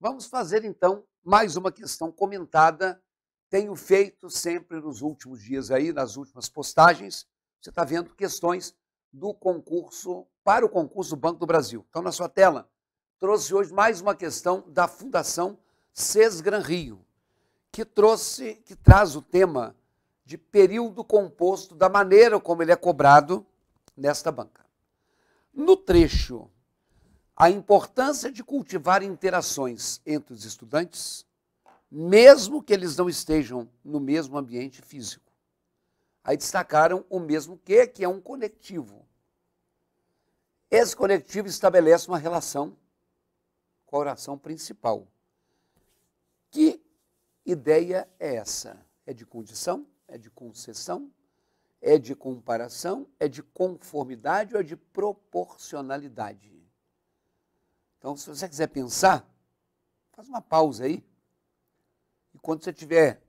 Vamos fazer, então, mais uma questão comentada. Tenho feito sempre nos últimos dias aí, nas últimas postagens, você está vendo questões do concurso, para o concurso Banco do Brasil. Então, na sua tela, trouxe hoje mais uma questão da Fundação Sesgran Rio, que traz o tema de período composto, da maneira como ele é cobrado nesta banca. No trecho, a importância de cultivar interações entre os estudantes, mesmo que eles não estejam no mesmo ambiente físico. Aí destacaram o mesmo que é um conectivo. Esse conectivo estabelece uma relação com a oração principal. Que ideia é essa? É de condição? É de concessão? É de comparação? É de conformidade ou é de proporcionalidade? Então, se você quiser pensar, faz uma pausa aí. E quando você tiver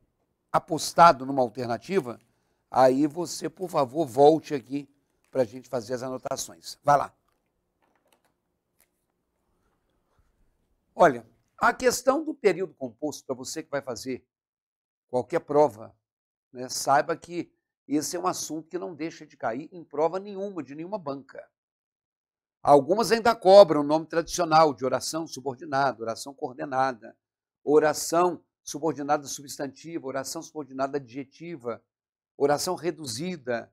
apostado numa alternativa, aí você, por favor, volte aqui para a gente fazer as anotações. Vai lá. Olha, a questão do período composto, para você que vai fazer qualquer prova, né, saiba que esse é um assunto que não deixa de cair em prova nenhuma, de nenhuma banca. Algumas ainda cobram o nome tradicional de oração subordinada, oração coordenada, oração subordinada substantiva, oração subordinada adjetiva, oração reduzida.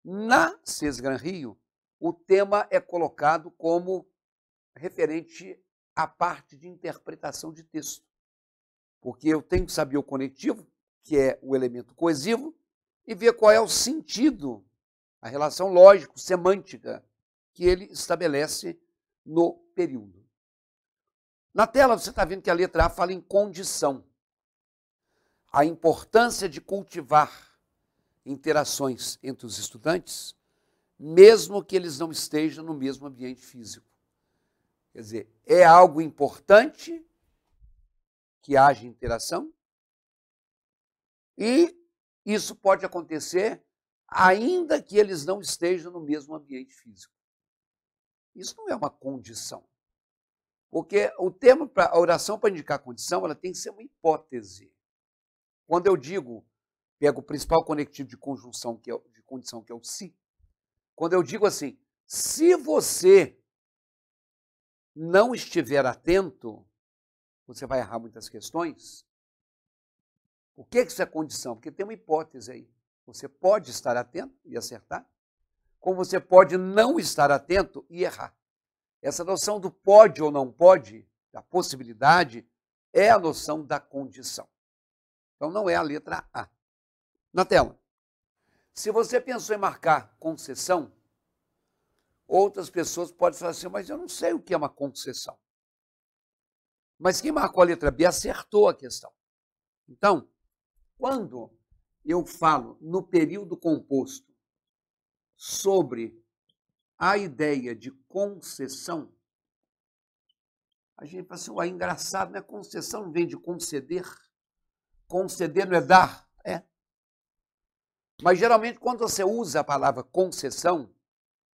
Na Sesgran Rio, o tema é colocado como referente à parte de interpretação de texto, porque eu tenho que saber o conectivo, que é o elemento coesivo, e ver qual é o sentido, a relação lógico-semântica que ele estabelece no período. Na tela você está vendo que a letra A fala em condição. A importância de cultivar interações entre os estudantes, mesmo que eles não estejam no mesmo ambiente físico. Quer dizer, é algo importante que haja interação e isso pode acontecer ainda que eles não estejam no mesmo ambiente físico. Isso não é uma condição. Porque o termo, a oração para indicar condição, ela tem que ser uma hipótese. Quando eu digo, pego o principal conectivo de conjunção, de condição, que é o se, quando eu digo assim, se você não estiver atento, você vai errar muitas questões. O que isso é condição? Porque tem uma hipótese aí. Você pode estar atento e acertar, como você pode não estar atento e errar. Essa noção do pode ou não pode, da possibilidade, é a noção da condição. Então, não é a letra A. Na tela. Se você pensou em marcar concessão, outras pessoas podem falar assim, mas eu não sei o que é uma concessão. Mas quem marcou a letra B acertou a questão. Então, quando eu falo no período composto sobre a ideia de concessão, a gente fala assim, ué, engraçado, né? Concessão não vem de conceder. Conceder não é dar? É. Mas, geralmente, quando você usa a palavra concessão,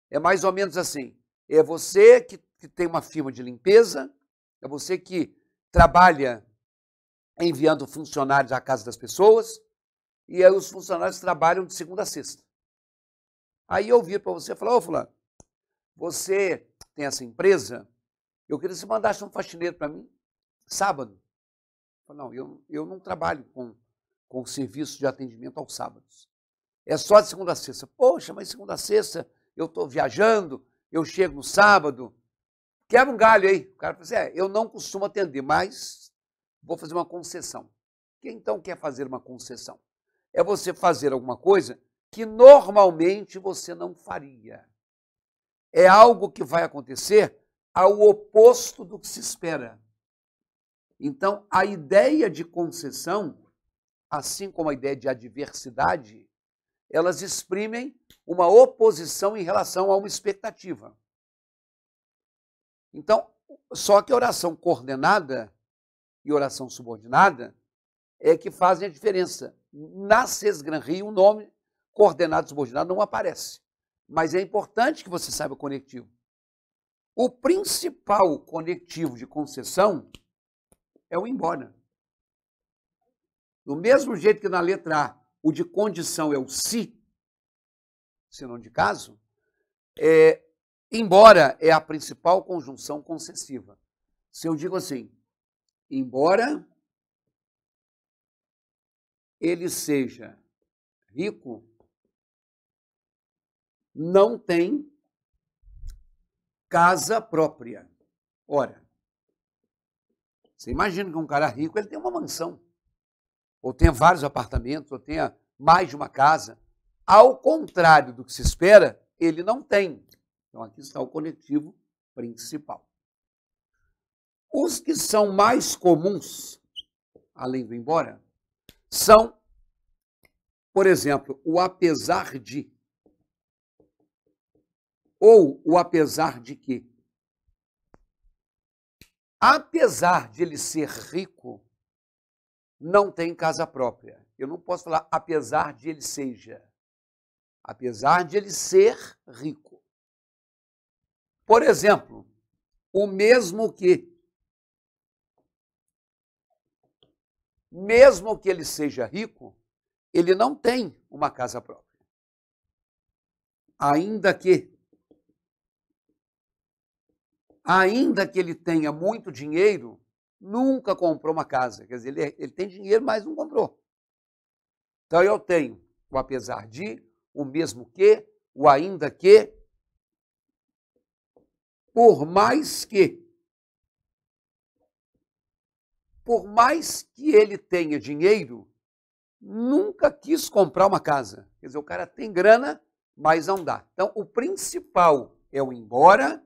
é mais ou menos assim. É você que tem uma firma de limpeza, é você que trabalha enviando funcionários à casa das pessoas, e aí os funcionários trabalham de segunda a sexta. Aí eu viro para você e falo, ô fulano, você tem essa empresa, eu queria que você mandasse um faxineiro para mim sábado. Eu falo, não, eu não trabalho com serviço de atendimento aos sábados. É só de segunda a sexta. Poxa, mas segunda a sexta eu estou viajando, eu chego no sábado, quebra um galho aí. O cara fala assim, eu não costumo atender, mas vou fazer uma concessão. Quem então quer fazer uma concessão? É você fazer alguma coisa que normalmente você não faria. É algo que vai acontecer ao oposto do que se espera. Então, a ideia de concessão, assim como a ideia de adversidade, elas exprimem uma oposição em relação a uma expectativa. Então, só que a oração coordenada e oração subordinada é que fazem a diferença. Na Sesgran Rio, o nome coordenado e subordinado não aparece. Mas é importante que você saiba o conectivo. O principal conectivo de concessão é o embora. Do mesmo jeito que na letra A, o de condição é o se, senão de caso, embora é a principal conjunção concessiva. Se eu digo assim, embora ele seja rico, não tem casa própria. Ora, você imagina que um cara rico, ele tem uma mansão, ou tenha vários apartamentos, ou tenha mais de uma casa. Ao contrário do que se espera, ele não tem. Então, aqui está o conectivo principal. Os que são mais comuns, além do embora, são, por exemplo, o apesar de, ou o apesar de que. Apesar de ele ser rico, não tem casa própria. Eu não posso falar apesar de ele seja. Apesar de ele ser rico. Por exemplo, o mesmo que ele seja rico, ele não tem uma casa própria. Ainda que ele tenha muito dinheiro, nunca comprou uma casa. Quer dizer, ele tem dinheiro, mas não comprou. Então, eu tenho o apesar de, o mesmo que, o ainda que, por mais que ele tenha dinheiro, nunca quis comprar uma casa. Quer dizer, o cara tem grana, mas não dá. Então, o principal é o embora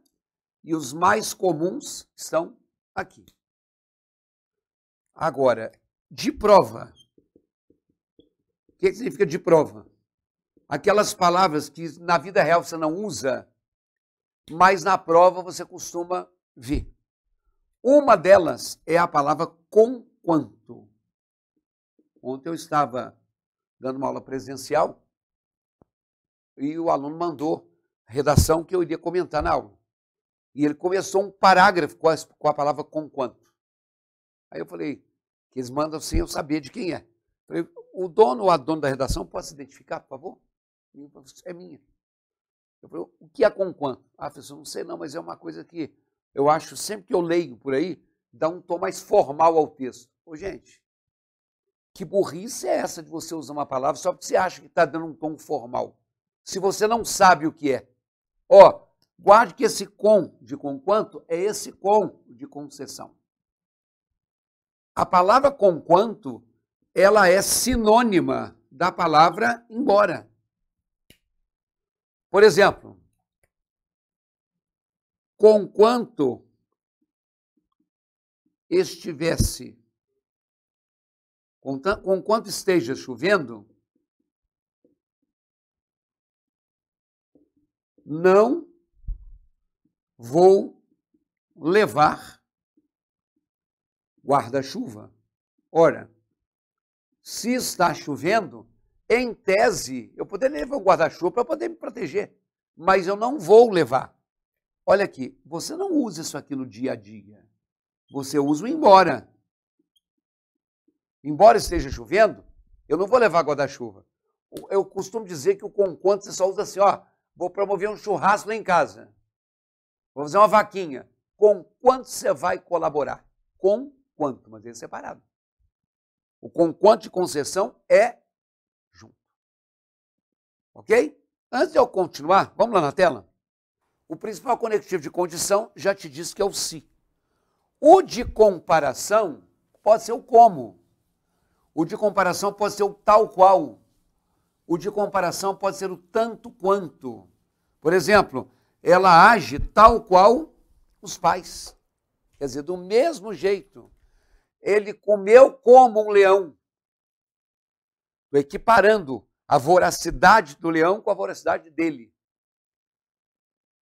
e os mais comuns estão aqui. Agora, de prova. O que significa de prova? Aquelas palavras que na vida real você não usa, mas na prova você costuma ver. Uma delas é a palavra conquanto. Ontem eu estava dando uma aula presencial e o aluno mandou a redação que eu iria comentar na aula. E ele começou um parágrafo com a palavra conquanto. Aí eu falei, que eles mandam sem eu saber de quem é. Eu falei, o dono ou a dona da redação pode se identificar, por favor? E eu falei, é minha. Eu falei, o que é conquanto? Ah, professor, não sei não, mas é uma coisa que eu acho, sempre que eu leio por aí, dá um tom mais formal ao texto. Ô, gente, que burrice é essa de você usar uma palavra só porque você acha que está dando um tom formal? Se você não sabe o que é. Ó, guarde que esse com de conquanto é esse com de concessão. A palavra conquanto, ela é sinônima da palavra embora. Por exemplo, conquanto estivesse, conquanto esteja chovendo, não vou levar guarda-chuva. Ora, se está chovendo, em tese, eu poderia levar o guarda-chuva para poder me proteger, mas eu não vou levar. Olha aqui, você não usa isso aqui no dia a dia. Você usa o embora. Embora esteja chovendo, eu não vou levar guarda-chuva. Eu costumo dizer que o conquanto você só usa assim, ó, vou promover um churrasco lá em casa. Vou fazer uma vaquinha. Com quanto você vai colaborar? Com quanto, mas é separado. O com quanto de concessão é junto. Ok? Antes de eu continuar, vamos lá na tela? O principal conectivo de condição já te disse que é o se. O de comparação pode ser o como. O de comparação pode ser o tal qual. O de comparação pode ser o tanto quanto. Por exemplo, ela age tal qual os pais. Quer dizer, do mesmo jeito. Ele comeu como um leão. Estou equiparando a voracidade do leão com a voracidade dele.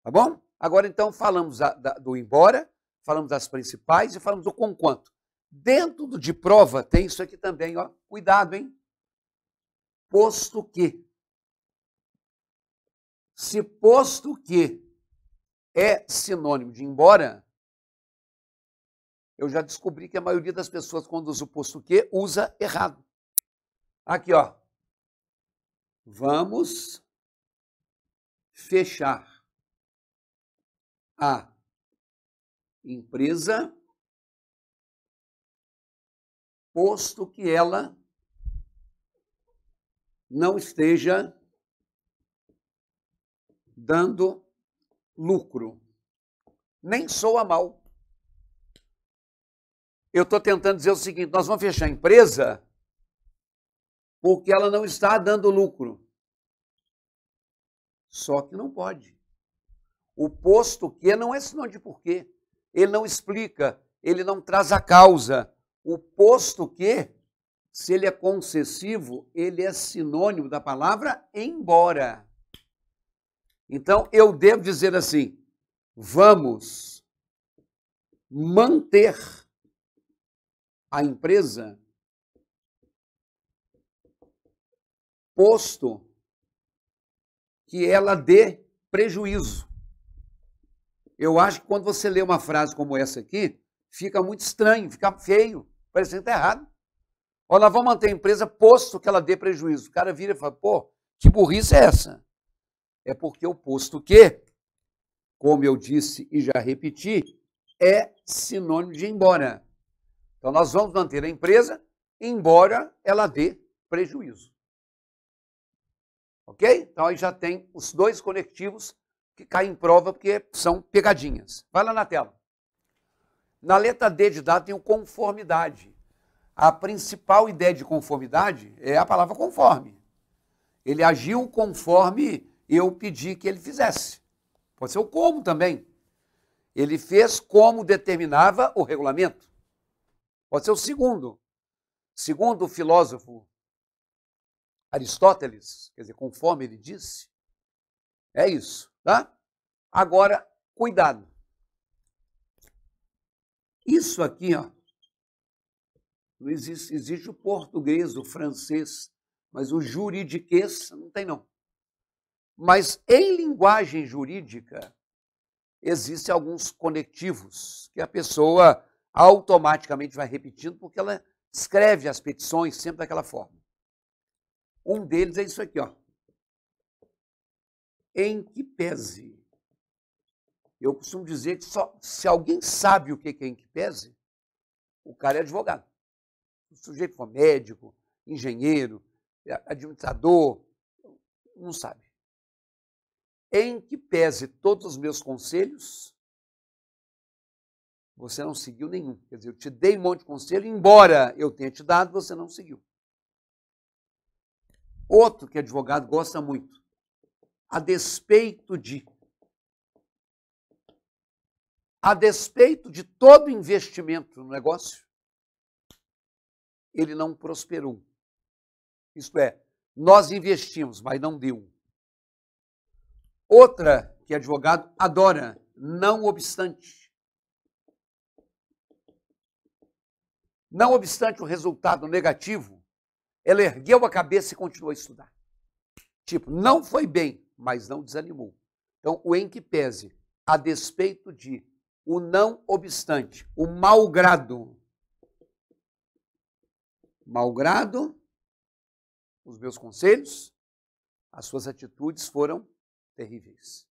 Tá bom? Agora, então, falamos do embora, falamos das principais e falamos do conquanto. Dentro do de prova tem isso aqui também, ó. Cuidado, hein? Posto que. Se posto que é sinônimo de embora, eu já descobri que a maioria das pessoas, quando usa o posto que, usa errado. Aqui, ó. Vamos fechar a empresa, posto que ela não esteja dando lucro. Nem soa mal. Eu estou tentando dizer o seguinte, nós vamos fechar a empresa porque ela não está dando lucro. Só que não pode. O posto que não é sinônimo de porquê. Ele não explica, ele não traz a causa. O posto que, se ele é concessivo, ele é sinônimo da palavra embora. Então, eu devo dizer assim, vamos manter a empresa posto que ela dê prejuízo. Eu acho que quando você lê uma frase como essa aqui, fica muito estranho, fica feio, parecendo que está errado. Olha, nós vamos manter a empresa posto que ela dê prejuízo. O cara vira e fala, pô, que burrice é essa? É porque o posto que, como eu disse e já repeti, é sinônimo de embora. Então, nós vamos manter a empresa, embora ela dê prejuízo. Ok? Então, aí já tem os dois conectivos que caem em prova porque são pegadinhas. Vai lá na tela. Na letra D de dado tem o conformidade. A principal ideia de conformidade é a palavra conforme. Ele agiu conforme eu pedi que ele fizesse. Pode ser o como também. Ele fez como determinava o regulamento. Pode ser o segundo. Segundo o filósofo Aristóteles, quer dizer, conforme ele disse, é isso, tá? Agora, cuidado. Isso aqui, ó, não existe, existe o português, o francês, mas o juridiquês não tem não. Mas em linguagem jurídica, existem alguns conectivos que a pessoa automaticamente vai repetindo porque ela escreve as petições sempre daquela forma. Um deles é isso aqui, ó. Em que pese. Eu costumo dizer que só se alguém sabe o que é em que pese, o cara é advogado. Se o sujeito for médico, engenheiro, administrador, não sabe. Em que pese todos os meus conselhos, você não seguiu nenhum. Quer dizer, eu te dei um monte de conselho, embora eu tenha te dado, você não seguiu. Outro que advogado gosta muito, a despeito de todo investimento no negócio, ele não prosperou. Isto é, nós investimos, mas não deu. Outra que advogado adora, não obstante. Não obstante o resultado negativo, ela ergueu a cabeça e continuou a estudar. Tipo, não foi bem, mas não desanimou. Então, o em que pese, a despeito de, o não obstante, o malgrado. Malgrado os meus conselhos, as suas atitudes foram terríveis.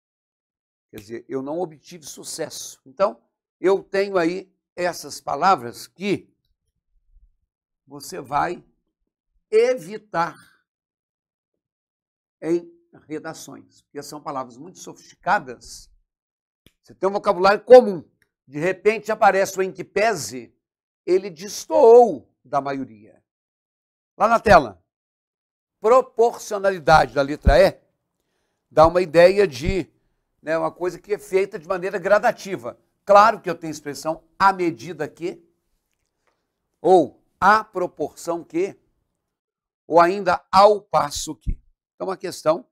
Quer dizer, eu não obtive sucesso. Então, eu tenho aí essas palavras que você vai evitar em redações, porque são palavras muito sofisticadas. Você tem um vocabulário comum, de repente aparece o em que pese, ele destoou da maioria. Lá na tela, proporcionalidade da letra E dá uma ideia de uma coisa que é feita de maneira gradativa. Claro que eu tenho a expressão à medida que, ou à proporção que, ou ainda ao passo que. Então, a questão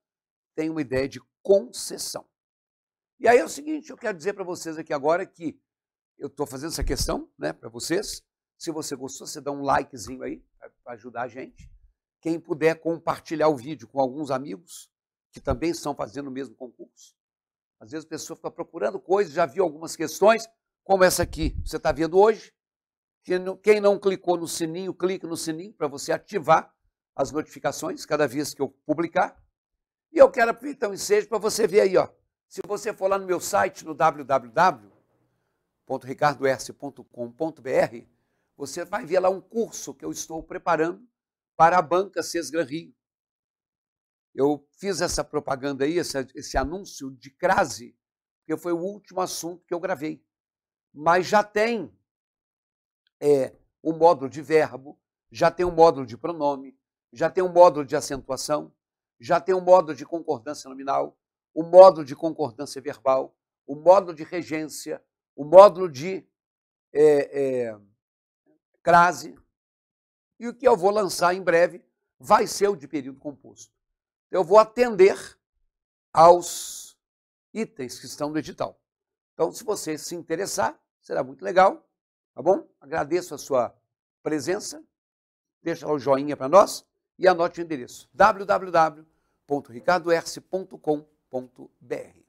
tem uma ideia de concessão. E aí é o seguinte, eu quero dizer para vocês aqui agora que eu estou fazendo essa questão para vocês. Se você gostou, você dá um likezinho aí para ajudar a gente. Quem puder compartilhar o vídeo com alguns amigos que também estão fazendo o mesmo concurso. Às vezes a pessoa fica procurando coisas, já viu algumas questões, como essa aqui, você está vendo hoje, Quem não clicou no sininho, clique no sininho para você ativar as notificações cada vez que eu publicar. E eu quero aproveitar o ensejo para você ver aí, ó. Se você for lá no meu site, no www.ricardoerce.com.br, você vai ver lá um curso que eu estou preparando para a Banca Sesgran Rio. Eu fiz essa propaganda aí, esse anúncio de crase, porque foi o último assunto que eu gravei. Mas já tem o módulo de verbo, já tem um módulo de pronome, já tem um módulo de acentuação, já tem um módulo de concordância nominal, o módulo de concordância verbal, o módulo de regência, o módulo de crase. E o que eu vou lançar em breve vai ser o de período composto. Eu vou atender aos itens que estão no edital. Então, se você se interessar, será muito legal, tá bom? Agradeço a sua presença, deixa lá o joinha para nós e anote o endereço www.ricardoerce.com.br.